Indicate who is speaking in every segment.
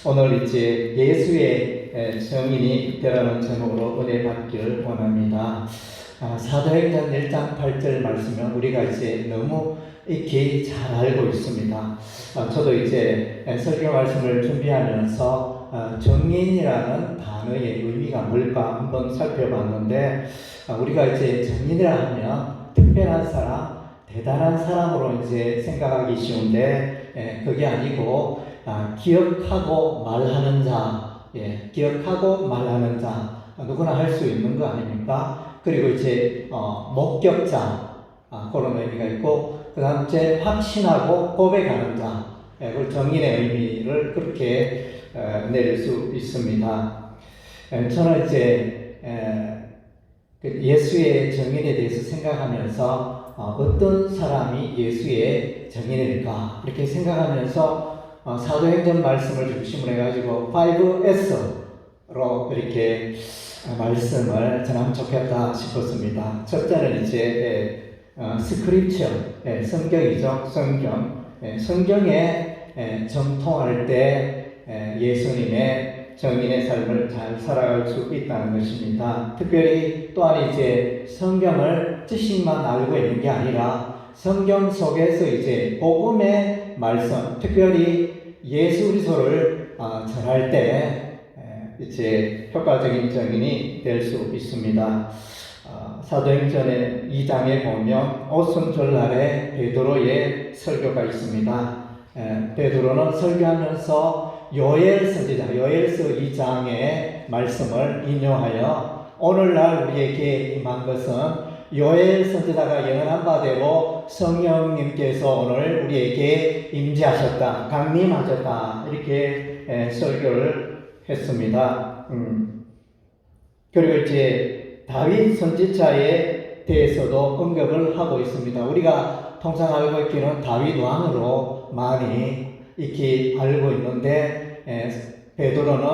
Speaker 1: 오늘 이제 예수의 정인이 되라는 제목으로 은혜 받기를 원합니다. 사도행전 1장 8절 말씀은 우리가 이제 너무 익히 잘 알고 있습니다. 저도 이제 설교 말씀을 준비하면서 정인이라는 단어의 의미가 뭘까 한번 살펴봤는데, 우리가 이제 정인이라 하면 특별한 사람, 대단한 사람으로 이제 생각하기 쉬운데, 그게 아니고 기억하고 말하는 자, 기억하고 말하는 자, 누구나 할 수 있는 거 아닙니까? 그리고 이제 목격자, 그런 의미가 있고, 그 다음 이제 확신하고 고백하는 자, 그 정인의 의미를 그렇게 내릴 수 있습니다. 저는 이제 예수의 정인에 대해서 생각하면서 어떤 사람이 예수의 정인일까 이렇게 생각하면서 사도행전 말씀을 중심으로 해가지고 5S로 이렇게 말씀을 전하면 좋겠다 싶었습니다. 첫째는 이제 스크립처, 성경이죠. 성경. 성경에 정통할 때 예수님의 정인의 삶을 잘 살아갈 수 있다는 것입니다. 특별히 또한 이제 성경을 지식만 알고 있는 게 아니라 성경 속에서 이제 복음의 말씀, 특별히 예수 그리스도를 전할 때 이제 효과적인 정인이 될 수 있습니다. 사도행전의 2장에 보면 오순절날에 베드로의 설교가 있습니다. 베드로는 설교하면서 요엘 선지자, 요엘서 2장의 말씀을 인용하여 오늘날 우리에게 임한 것은 요엘 선지자가 예언한 바대로 성령님께서 오늘 우리에게 임재하셨다, 강림하셨다, 이렇게 설교를 했습니다. 그리고 이제 다윗 선지자에 대해서도 언급을 하고 있습니다. 우리가 통상 알고 있기는 다윗 왕으로 많이 익히 알고 있는데, 베드로는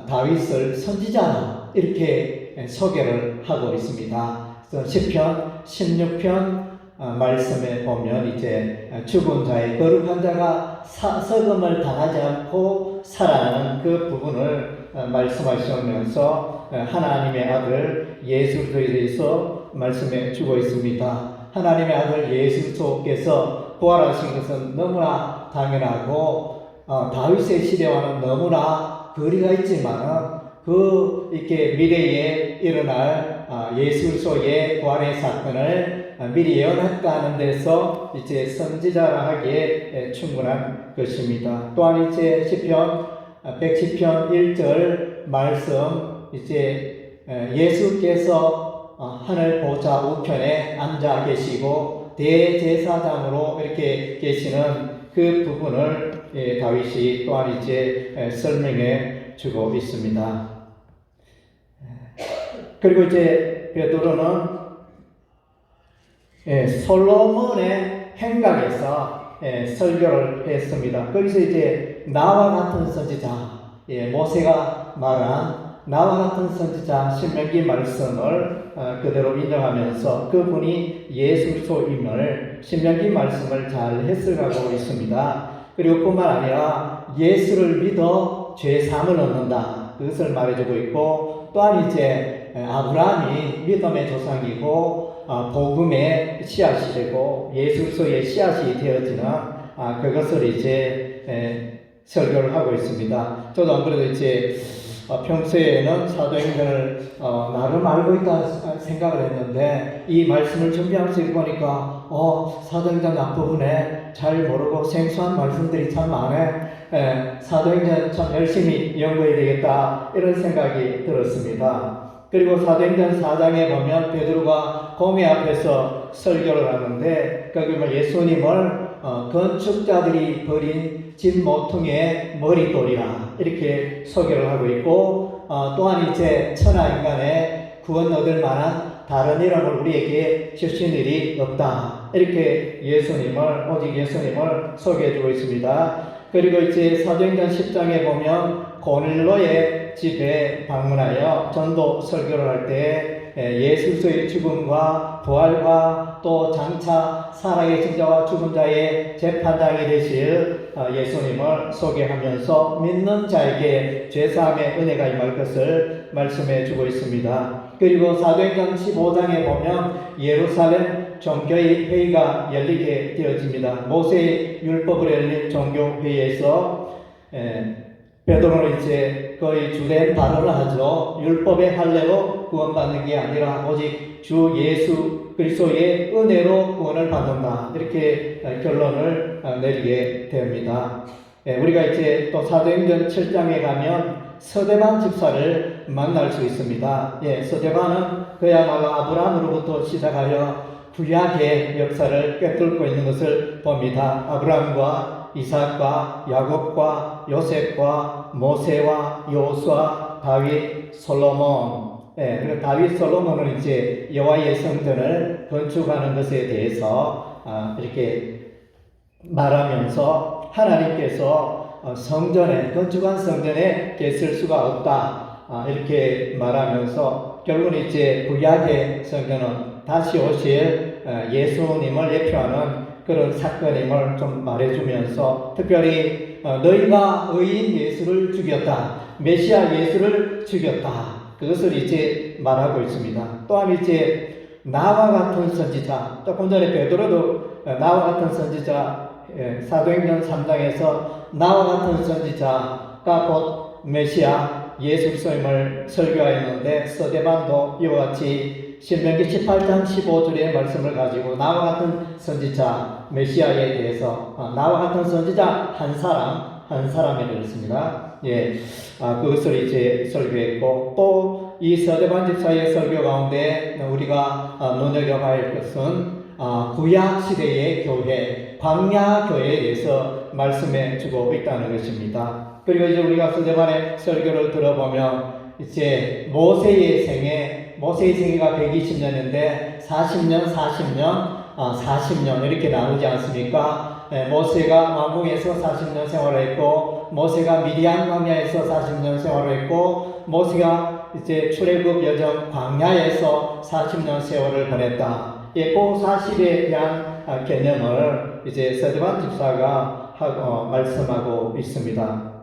Speaker 1: 다윗을 선지자라 이렇게 소개를 하고 있습니다. 그래서 시편 16편 말씀에 보면 이제 죽은 자의 거룩한 자가 썩음을 당하지 않고 살아나는 그 부분을 말씀하시면서 하나님의 아들 예수 그리스도에 대해서 말씀해 주고 있습니다. 하나님의 아들 예수 그리스도께서 부활하신 것은 너무나 당연하고 다윗의 시대와는 너무나 거리가 있지만 이렇게 미래에 일어날 예수 그리스도의 부활의 사건을 미리 예언했다는 데서 이제 선지자라 하기에 충분한 것입니다. 또한 이제 시편 110편 1절 말씀, 이제 예수께서 하늘 보좌 우편에 앉아 계시고 대제사장으로 이렇게 계시는 그 부분을 다윗이 또한 이제 설명해 주고 있습니다. 그리고 이제 베드로는 솔로몬의 행각에서 설교를 했습니다. 거기서 이제 나와 같은 선지자, 모세가 말한 나와 같은 선지자 신명기 말씀을 그대로 인정하면서 그분이 예수 그리스도임을 신명기 말씀을 잘 해석하고 있습니다. 그리고 뿐만 아니라 예수를 믿어 죄 사함을 얻는다, 그것을 말해주고 있고, 또한 이제 아브라함이 믿음의 조상이고 복음의 씨앗이 되고 예수 그리스도의 씨앗이 되어지는 그것을 이제 설교를 하고 있습니다. 저도 안 그래도 이제 평소에는 사도행전을 나름 알고 있다 생각을 했는데, 이 말씀을 준비하면서 보니까 사도행전 앞부분에 잘 모르고 생소한 말씀들이 참 많네, 사도행전 참 열심히 연구해야 되겠다, 이런 생각이 들었습니다. 그리고 사도행전 4장에 보면 베드로가 공회 앞에서 설교를 하는데, 거기 보면 예수님을 건축자들이 버린 집 모퉁이의 머릿돌이라 이렇게 소개를 하고 있고, 또한 이제 천하 인간의 구원 얻을 만한 다른 이름을 우리에게 주신 일이 없다, 이렇게 오직 예수님을 소개해주고 있습니다. 그리고 이제 사도행전 10장에 보면 고넬로의 집에 방문하여 전도 설교를 할 때 예수 그리스도의 죽음과 부활과 또 장차 살아계신 자와 죽은 자의 재판장이 되실 예수님을 소개하면서 믿는 자에게 죄사함의 은혜가 임할 것을 말씀해 주고 있습니다. 그리고 사도행전 15장에 보면 예루살렘 종교의 회의가 열리게 되어집니다. 모세의 율법을 열린 종교회의에서 베드로는 이제 거의 주된 발언을 하죠. 율법의 할례로 구원받는 게 아니라 오직 주 예수 그리스도의 은혜로 구원을 받는다. 이렇게 결론을 내리게 됩니다. 우리가 이제 또 사도행전 7장에 가면 서대반 집사를 만날 수 있습니다. 서대반은 그야말로 아브라함으로부터 시작하여 구약의 역사를 꿰뚫고 있는 것을 봅니다. 아브라함과 이삭과 야곱과 요셉과 모세와 여호수아, 다윗, 솔로몬. 그리고 다윗, 솔로몬은 이제 여호와의 성전을 건축하는 것에 대해서 이렇게 말하면서 하나님께서 성전에 건축한 성전에 계실 수가 없다 이렇게 말하면서 결국은 이제 구약의 성전은 다시 오실 예수님을 예표하는 그런 사건임을 좀 말해주면서 특별히 너희가 의인 예수를 죽였다, 메시아 예수를 죽였다, 그것을 이제 말하고 있습니다. 또한 이제 나와 같은 선지자, 조금 전에 베드로도 나와 같은 선지자 사도행전 3장에서 나와 같은 선지자가 곧 메시아 예수 그리스도임을 설교하였는데 서대반도 이와 같이 신명기 18장 15절의 말씀을 가지고 나와 같은 선지자 메시아에 대해서 나와 같은 선지자 한 사람에 그랬습니다. 그것을 이제 설교했고 또 이 서대반 집사의 설교 가운데 우리가 눈여겨봐야 할 것은 구약 시대의 교회, 광야 교회에 대해서 말씀해 주고 있다는 것입니다. 그리고 이제 우리가 서대반의 설교를 들어보면 이제 모세의 생애가 120년인데 40년 이렇게 나누지 않습니까? 모세가 왕궁에서 40년 생활했고 모세가 미디안 광야에서 40년 생활했고 모세가 이제 출애굽 여정 광야에서 40년 세월을 보냈다. 그 40에 대한 개념을 이제 서대반 집사가 말씀하고 있습니다.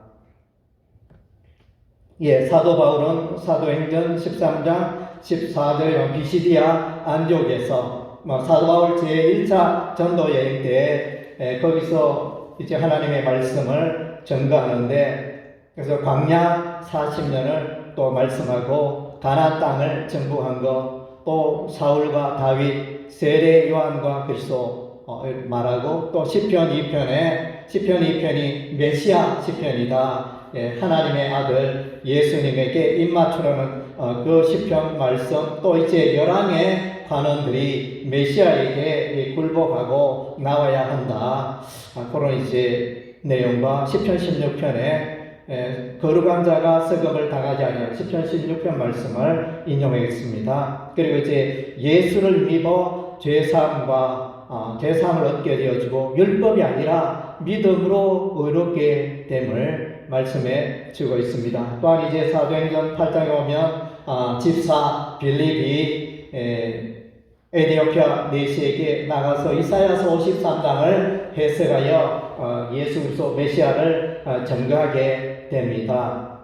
Speaker 1: 사도 바울은 사도행전 13장 14절 비시디아 안디옥에서 사도 바울 제1차 전도 여행 때 거기서 이제 하나님의 말씀을 전가하는데 그래서 광야 40년을 또 말씀하고 가나안 땅을 정복한 것 또 사울과 다윗, 세례 요한과 그리스도 말하고 또 시편 2편이 메시아 시편이다. 하나님의 아들 예수님에게 입맞추라는 그 시편 말씀 또 이제 열왕의 관원들이 메시아에게 굴복하고 나와야 한다. 그런 이제 내용과 시편 16편에 거룩한 자가 썩음을 당하지 아니하는 시편 16편 말씀을 인용하겠습니다. 그리고 이제 예수를 믿어 죄사함을 얻게 되어지고 율법이 아니라 믿음으로 의롭게 됨을 말씀해 주고 있습니다. 또한 이제 사도행전 8장에 오면 집사 빌립이 에디오피아 내시에게 나가서 이사야서 53장을 해석하여 예수 그리스도 메시아를 전가하게 됩니다.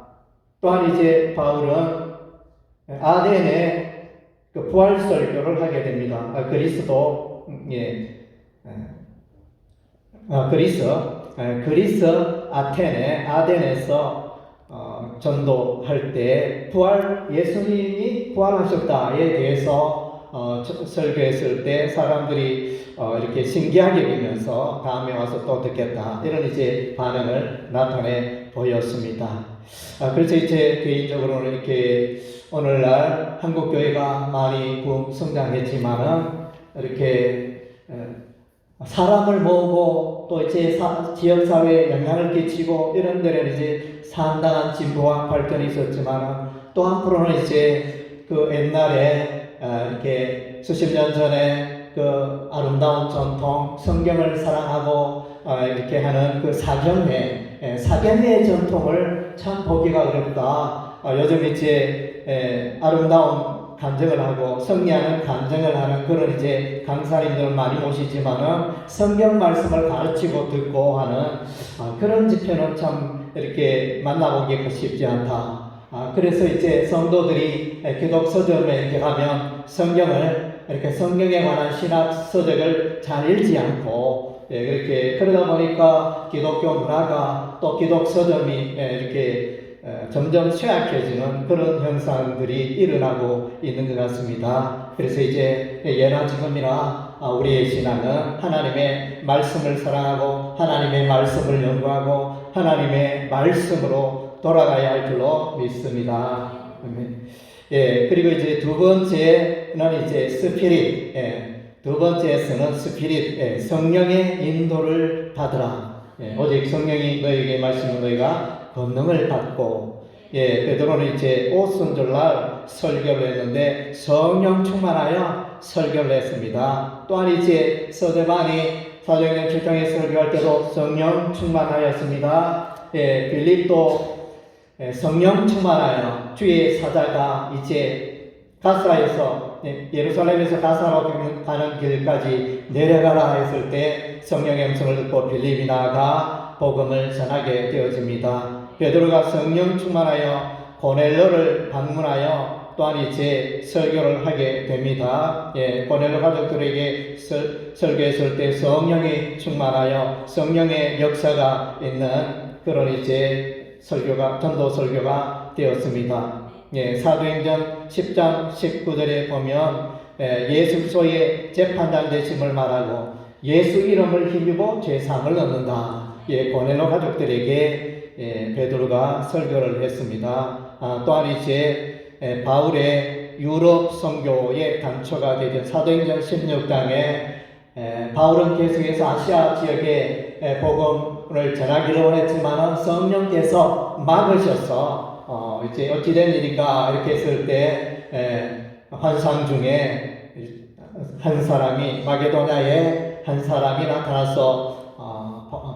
Speaker 1: 또한 이제 바울은 아덴에 부활 설교를 하게 됩니다. 그리스 아덴에서 전도할 때 예수님이 부활하셨다에 대해서 설교했을 때 사람들이 이렇게 신기하게 여기면서 다음에 와서 또 듣겠다 이런 이제 반응을 나타내 보였습니다. 그래서 이제 개인적으로는 이렇게 오늘날 한국 교회가 많이 성장했지만은 이렇게 사람을 모으고 또 이제 지역 사회에 영향을 끼치고 이런 데는 이제 상당한 진보와 발전이 있었지만은 또 한편으로는 이제 그 옛날에 이렇게 수십 년 전에 그 아름다운 전통, 성경을 사랑하고 이렇게 하는 그 사경의 전통을 참 보기가 어렵다. 요즘 이제 아름다운 간증을 하고 승리하는 간증을 하는 그런 이제 강사님들을 많이 모시지만은 성경 말씀을 가르치고 듣고 하는 그런 집회는 참 이렇게 만나보기가 쉽지 않다. 그래서 이제 성도들이 기독 서점에 이렇게 가면 성경을 이렇게 성경에 관한 신학 서적을 잘 읽지 않고 그렇게 그러다 보니까 기독교 문화가 또 기독 서점이 이렇게 점점 쇠약해지는 그런 현상들이 일어나고 있는 것 같습니다. 그래서 이제 예나 지금이나 우리의 신앙은 하나님의 말씀을 사랑하고 하나님의 말씀을 연구하고 하나님의 말씀으로 돌아가야 할 줄로 믿습니다. 그리고 이제 두 번째는 이제 스피릿. 두 번째에서는 스피릿. 성령의 인도를 받으라. 오직 성령이 너에게 말씀을 너희가 권능을 받고, 베드로는 이제 오순절날 설교를 했는데 성령 충만하여 설교를 했습니다. 또한 이제 서대반이 사도행전 7장에 설교할 때도 성령 충만하였습니다. 빌립도 성령 충만하여 주의 사자가 이제 가사에서 예루살렘에서 가사로 가는 길까지 내려가라 했을 때 성령의 음성을 듣고 빌립이 나아가 복음을 전하게 되어집니다. 베드로가 성령 충만하여 고넬료를 방문하여 또한 이제 설교를 하게 됩니다. 고넬료 가족들에게 설교했을 때 성령이 충만하여 성령의 역사가 있는 그런 이제 설교가 전도 설교가 되었습니다. 사도행전 10장 19절에 보면 예수 그리스도의 재판장 되심을 말하고 예수 이름을 힘입어 죄사함을 얻는다. 고넬료 가족들에게 베드로가 설교를 했습니다. 또한 이제 바울의 유럽 선교의 단초가 되던 사도행전 16장에 바울은 계속해서 아시아 지역에 복음을 전하기를 원했지만 성령께서 막으셔서 이제 어찌된 일인가 이렇게 했을 때 환상 중에 한 사람이 마게도냐에 한 사람이 나타나서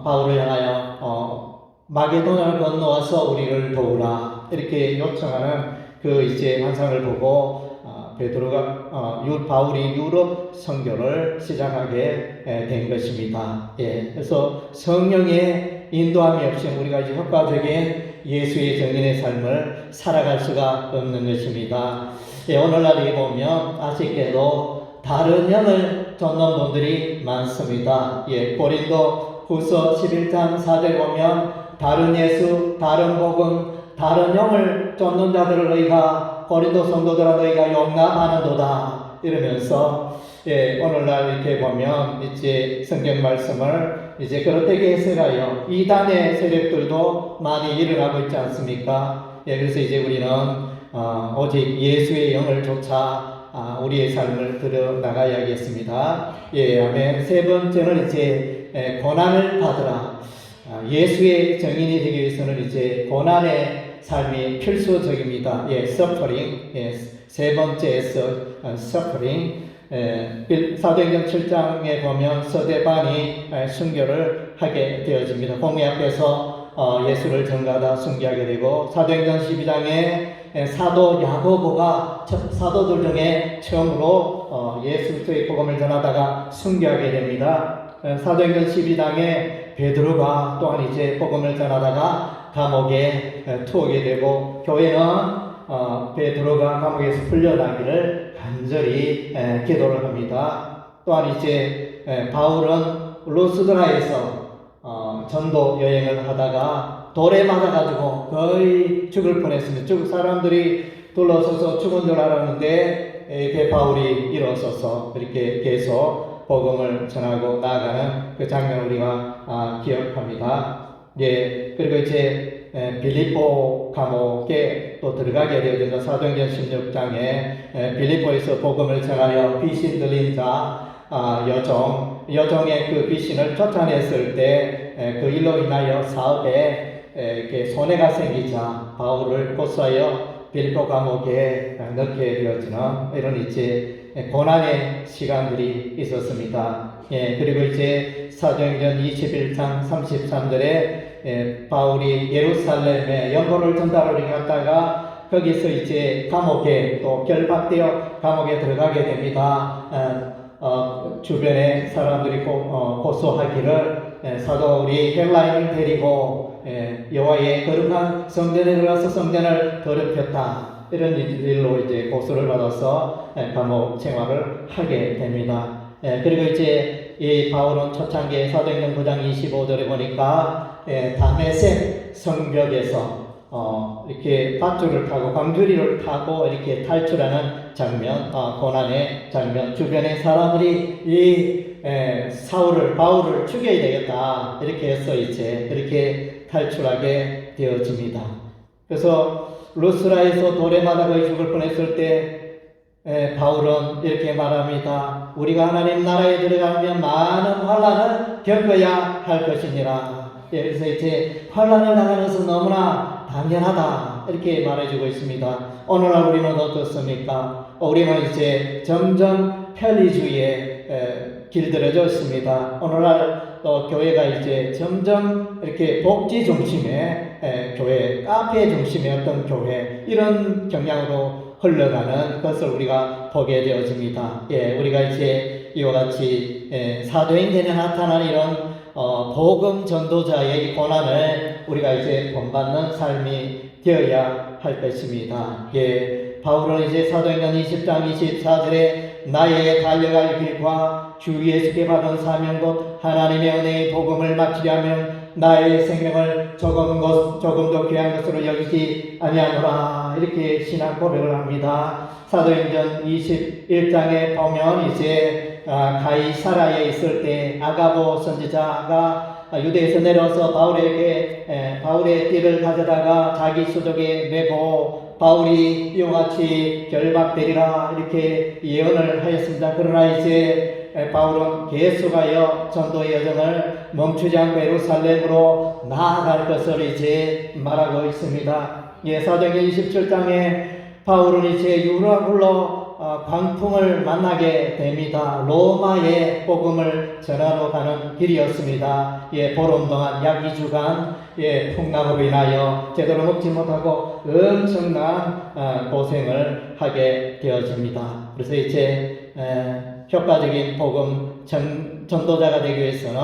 Speaker 1: 바울을 향하여 마게도냐를 건너와서 우리를 도우라 이렇게 요청하는 그 이제 환상을 보고 베드로가 바울이 유럽 선교를 시작하게 된 것입니다. 그래서 성령의 인도함이 없이 우리가 이제 효과적인 예수의 정인의 삶을 살아갈 수가 없는 것입니다. 오늘날 보면 아쉽게도 다른 영을 쫓는 분들이 많습니다. 고린도 후서 11장 4절 보면 다른 예수, 다른 복음, 다른 영을 쫓는 자들을 너희가 고린도 성도들아 너희가 용납하는도다 이러면서 오늘날 이렇게 보면 이제 성경 말씀을 이제 그렇게 해석하여 이단의 세력들도 많이 일어나고 있지 않습니까? 그래서 이제 우리는 오직 예수의 영을 쫓아 우리의 삶을 들어 나가야겠습니다. 아멘. 세 번째는 이제 고난을 받으라. 예수의 정인이 되기 위해서는 이제 고난의 삶이 필수적입니다. suffering. 세 번째 suffering. 사도행전 7장에 보면 서대반이 순교를 하게 되어집니다. 공회 앞에서 예수를 전가하다 순교하게 되고, 사도행전 12장에 사도 야고보가 사도들 중에 처음으로 예수 그리스도의 복음을 전하다가 순교하게 됩니다. 사도행전 12장에 베드로가 또한 이제 복음을 전하다가 감옥에 투옥이 되고, 교회는 베드로가 감옥에서 풀려나기를 간절히 기도를 합니다. 또한 이제 바울은 루스드라에서 전도 여행을 하다가 돌에 맞아가지고 거의 죽을 뻔했습니다. 사람들이 둘러서서 죽은 줄 알았는데 바울이 일어서서 이렇게 계속 복음을 전하고 나아가는 그 장면을 우리가 기억합니다. 그리고 이제 빌립보 감옥에 또 들어가게 되어진다. 사도행전 16장에 빌립보에서 복음을 전하여 귀신 들린 자 여종의 그 귀신을 쫓아냈을 때 그 일로 인하여 사업에 이렇게 손해가 생기자 바울을 고소하여 빌립보 감옥에 넣게 되어지는 이런 이제 고난의 시간들이 있었습니다. 그리고 이제 사도행전 21장 33절에 바울이 예루살렘에 연고를 전달하러 갔다가 거기서 이제 감옥에 또 결박되어 감옥에 들어가게 됩니다. 주변에 사람들이 고소하기를 사도 우리 헬라인을 데리고 여호와의 거룩한 성전에 들어가서 성전을 더럽혔다, 이런 일로 이제 고소를 받아서 감옥 생활을 하게 됩니다. 그리고 이제 이 바울은 초창기에 사도행전 9장 25절에 보니까 다메섹 성벽에서 이렇게 밧줄을 타고 광주리를 타고 이렇게 탈출하는 장면, 고난의 장면, 주변의 사람들이 이 바울을 죽여야 되겠다 이렇게 해서 이제 그렇게 탈출하게 되어집니다. 그래서 루스라에서 돌에 맞아 거의 죽을 뻔했을 때 바울은 이렇게 말합니다. 우리가 하나님 나라에 들어가면 많은 환난을 겪어야 할 것이니라. 그래서 이제 환난을 당하는 것은 너무나 당연하다 이렇게 말해주고 있습니다. 오늘날 우리는 어떻습니까? 우리는 이제 점점 편리주의에 길들여져 있습니다. 오늘날 또 교회가 이제 점점 이렇게 복지 중심의 교회, 카페 중심의 어떤 교회, 이런 경향으로 흘러가는 것을 우리가 보게 되어집니다. 우리가 이제 이와 같이 사도행전에 나타난 이런 복음 전도자의 고난을 우리가 이제 본받는 삶이 되어야 할 것입니다. 바울은 이제 사도행전 20장 24절에 나의 달려갈 길과 주 예수께 받은 사명 곧 하나님의 은혜의 복음을 마치려면 나의 생명을 조금도 귀한 것으로 여기지 아니하노라, 이렇게 신앙 고백을 합니다. 사도행전 21장에 보면 이제 가이사라에 있을 때 아가보 선지자가 유대에서 내려와서 바울의 띠를 가져다가 자기 수족에 메고 바울이 이와 같이 결박되리라 이렇게 예언을 하였습니다. 그러나 이제 바울은 계속하여 전도의 여정을 멈추지 않고 예루살렘으로 나아갈 것을 이제 말하고 있습니다. 사도행전 27장에 바울은 이제 유라굴로 광풍을 만나게 됩니다. 로마에 복음을 전하러 가는 길이었습니다. 보름 동안 약 2주간 풍랑으로 인하여 제대로 먹지 못하고 엄청난 고생을 하게 되어집니다. 그래서 이제 효과적인 복음 전도자가 되기 위해서는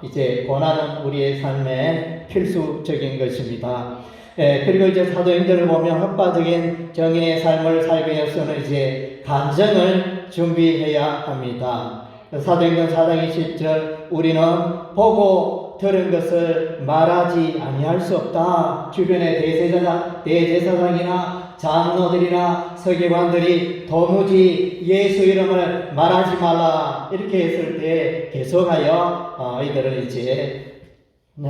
Speaker 1: 이제 고난은 우리의 삶에 필수적인 것입니다. 그리고 이제 사도행전을 보면 효과적인 정인의 삶을 살기 위해서는 이제 간증을 준비해야 합니다. 사도행전 4장 20절 우리는 보고 들은 것을 말하지 아니할 수 없다. 주변의 대제사장이나 장로들이나 서기관들이 도무지 예수 이름을 말하지 말라 이렇게 했을 때 계속하여 이들은 이제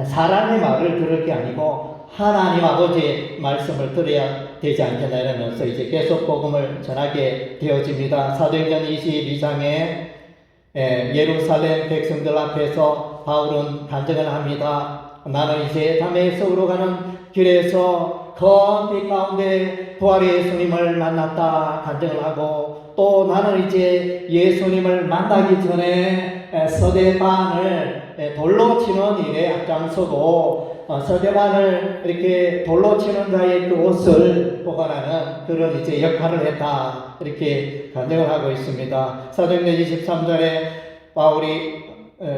Speaker 1: 사람의 말을 들을 게 아니고 하나님 아버지의 말씀을 들어야 되지 않겠나 이러면서 이제 계속 복음을 전하게 되어집니다. 사도행전 22장에 예루살렘 백성들 앞에서 바울은 간증을 합니다. 나는 이제 다메섹으로 가는 길에서 검빛 가운데 부활의 예수님을 만났다 간증을 하고, 또 나는 이제 예수님을 만나기 전에 서대반을 돌로 치는 일에 앞장서고 서대반을 이렇게 돌로 치는 자의 그 옷을 보관하는 그런 이제 역할을 했다 이렇게 간증을 하고 있습니다. 사도행전 23절에 바울이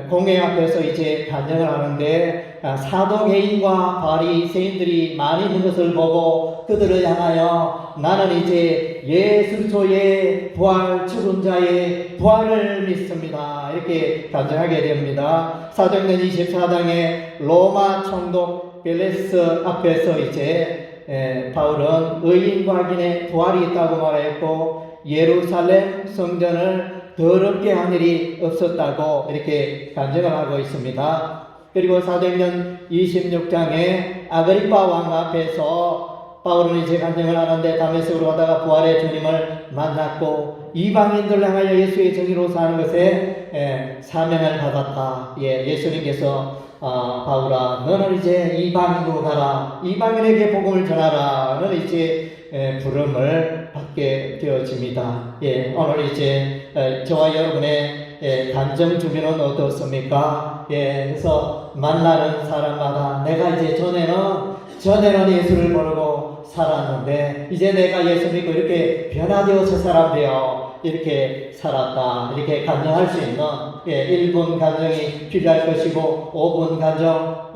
Speaker 1: 공회 앞에서 이제 간증을 하는데 사도개인과 바리새인들이 많이 있는 것을 보고 그들을 향하여 나는 이제 예수 그리스도의 부활 죽은 자의 부활을 믿습니다 이렇게 간증하게 됩니다. 사도행전 24장에 로마 총독 벨레스 앞에서 이제 바울은 의인과 악인의 부활이 있다고 말했고 예루살렘 성전을 더럽게 한 일이 없었다고 이렇게 간증을 하고 있습니다. 그리고 사도행전 26장에 아그리파 왕 앞에서 바울은 이제 간증을 하는데 다메섹으로 가다가 부활의 주님을 만났고 이방인들 향하여 예수의 정의로 사는 것에 사명을 받았다. 예수님께서 바울아 너는 이제 이방인으로 가라, 이방인에게 복음을 전하라 는 이제 부름을 받게 되어집니다. 오늘 이제 저와 여러분의 간증 주변은 어떻습니까? 그래서 만나는 사람마다 내가 이제 전에는 예수를 모르고 살았는데 이제 내가 예수 믿고 이렇게 변화되어서 살았대요. 이렇게 살았다. 이렇게 간증할 수 있는 1분 간증이 필요할 것이고 5분 간증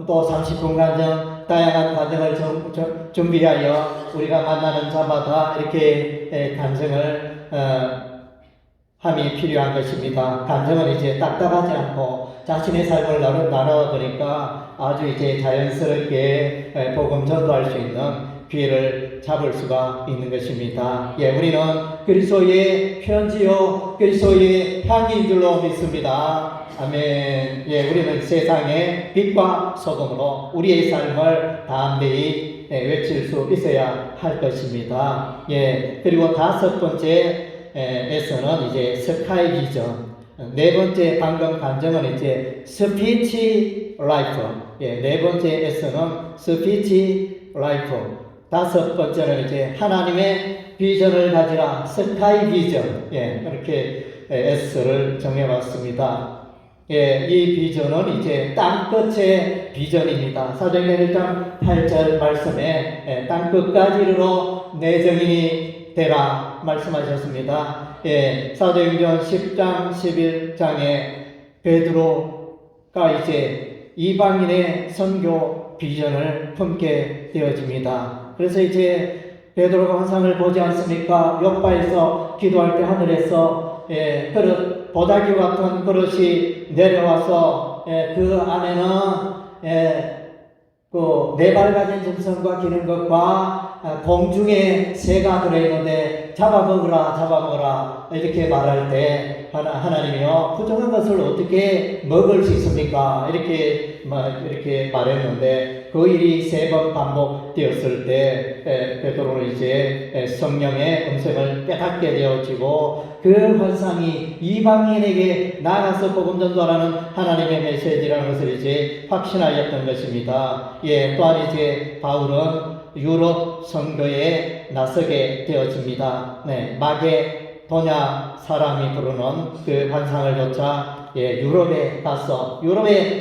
Speaker 1: 또 30분 간증 다양한 간증을 준비하여 우리가 만나는 자마다 이렇게 간증을 함이 필요한 것입니다. 간증은 이제 딱딱하지 않고 자신의 삶을 나눠보니까 아주 이제 자연스럽게 복음 전도할 수 있는 기회를 잡을 수가 있는 것입니다. 우리는 그리스도의 편지요, 그리스도의 향인 줄로 믿습니다. 아멘. 우리는 세상의 빛과 소금으로 우리의 삶을 담대히 외칠 수 있어야 할 것입니다. 그리고 다섯 번째 에서는 이제 스카이 비전. 네 번째 방금 간증은 이제 스피치 라이프. 네 번째에서는 스피치 라이프. 다섯 번째는 이제 하나님의 비전을 가지라 스카이 비전. 이렇게 S를 정해봤습니다. 이 비전은 이제 땅끝의 비전입니다. 사도행전 1장 8절 말씀에 땅끝까지 이르러 내 증인이 되라 말씀하셨습니다. 사도행전 10장 11장에 베드로가 이제 이방인의 선교 비전을 품게 되어집니다. 그래서 이제 베드로가 환상을 보지 않습니까? 요바에서 기도할 때 하늘에서 그릇 보자기 같은 그릇이 내려와서 그 안에는 그 네 발 가진 짐승과 기는 것과 공중에 새가 들어있는데 잡아먹으라 이렇게 말할 때 하나님이요 부정한 것을 어떻게 먹을 수 있습니까? 이렇게 말했는데 그 일이 세 번 반복되었을 때 베드로는 이제 성령의 음성을 깨닫게 되어지고 그 환상이 이방인에게 나가서 복음 전도하라는 하나님의 메시지라는 것을 이제 확신하였던 것입니다. 또한 이제 바울은 유럽 선교에 나서게 되어집니다. 마게도냐 사람이 부르는 그 환상을 좇아 유럽에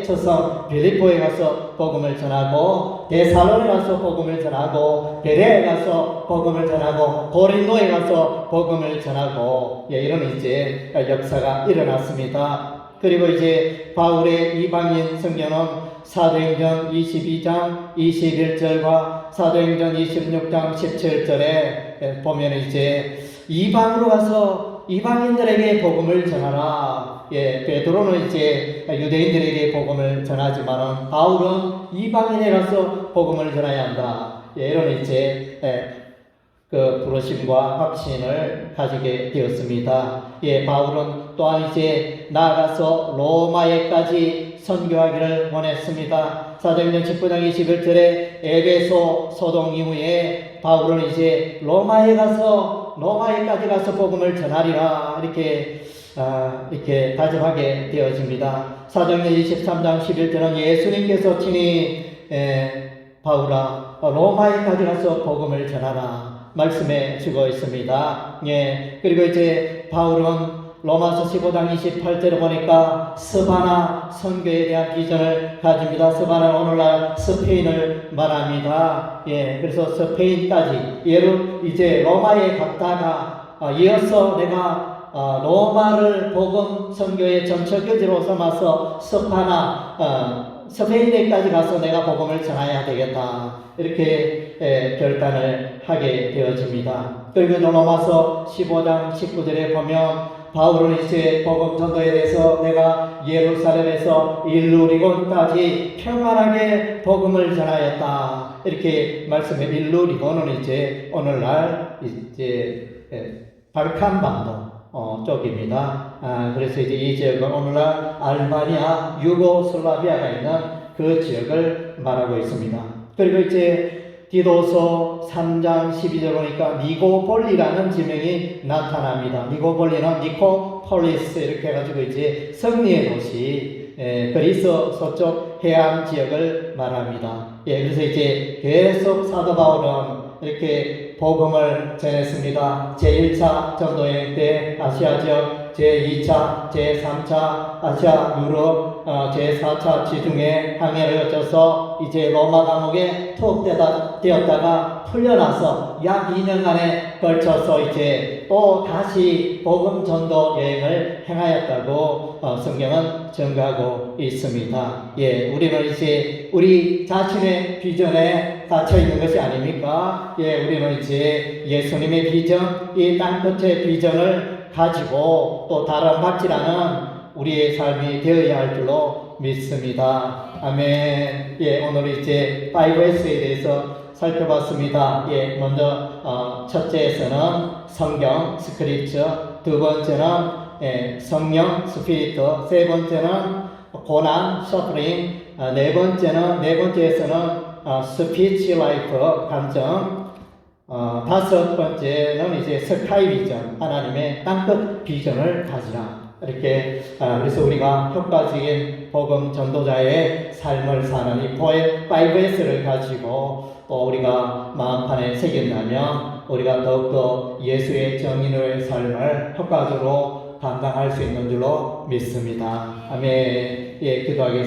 Speaker 1: 쳐서 빌립보에 가서 복음을 전하고 데살로니에 가서 복음을 전하고 베레아에 가서 복음을 전하고 고린도에 가서 복음을 전하고 이런 이제 역사가 일어났습니다. 그리고 이제 바울의 이방인 선교는 사도행전 22장 21절과 사도행전 26장 17절에 보면 이제 이방으로 가서 이방인들에게 복음을 전하라. 베드로는 이제 유대인들에게 복음을 전하지만은 바울은 이방인에 가서 복음을 전해야 한다. 이런 이제 그 부르심과 확신을 가지게 되었습니다. 바울은 또한 이제 나아가서 로마에까지 선교하기를 원했습니다. 사도행전 19장 21절에 에베소 소동 이후에 바울은 이제 로마에까지 가서 복음을 전하리라 이렇게 다짐하게 되어집니다. 사도행전 23장 11절은 예수님께서 친히 바울아 로마에까지 가서 복음을 전하라 말씀해 주고 있습니다. 그리고 이제 바울은 로마서 15장 28절을 보니까 스바나 선교에 대한 비전을 가집니다. 스바나는 오늘날 스페인을 말합니다. 그래서 스페인까지 이제 로마에 갔다가 이어서 내가 로마를 복음 선교의 전처교지로 삼아서 스페인에까지 가서 내가 복음을 전해야 되겠다. 이렇게 결단을 하게 되어집니다. 그리고 로마서 15장 19절에 보면 바울은 이제 복음 전도에 대해서 내가 예루살렘에서 일루리곤까지 평안하게 복음을 전하였다. 이렇게 말씀해. 일루리곤은 이제 오늘날 이제 발칸반도 쪽입니다. 그래서 이제 이 지역은 오늘날 알바니아, 유고슬라비아가 있는 그 지역을 말하고 있습니다. 그리고 이제 디도서 3장 12절 보니까 니고볼리라는 지명이 나타납니다. 니고볼리는 니코폴리스 이렇게 해가지고 이제 승리의 도시, 그리스 서쪽 해안 지역을 말합니다. 그래서 이제 계속 사도 바울은 이렇게 복음을 전했습니다. 제1차 전도여행 때 아시아 지역, 제2차, 제3차 아시아 유럽 제4차 지중해 항해를 거쳐서 이제 로마 감옥에 투옥되었다가 풀려나서 약 2년간에 걸쳐서 이제 또 다시 복음 전도 여행을 행하였다고 성경은 증거하고 있습니다. 예, 우리는 이제 우리 자신의 비전에 갇혀 있는 것이 아닙니까? 예, 우리는 이제 예수님의 비전, 이 땅끝의 비전을 가지고 또 다른 박지라는 우리의 삶이 되어야 할 줄로 믿습니다. 아멘. 예, 오늘 이제 5S에 대해서 살펴봤습니다. 예, 먼저 첫째에서는 성경 스크립처, 두 번째는 성령 스피리트, 세 번째는 고난 서프링, 네 번째에서는 스피치 라이프 감정, 다섯 번째는 이제 스카이 비전, 하나님의 땅끝 비전을 가지라. 이렇게 그래서 우리가 효과적인 복음 전도자의 삶을 사는 이 5S를 가지고 또 우리가 마음판에 새긴다면 우리가 더욱더 예수의 정인의 삶을 효과적으로 감당할 수 있는 줄로 믿습니다. 아멘. 예, 기도하겠습니다.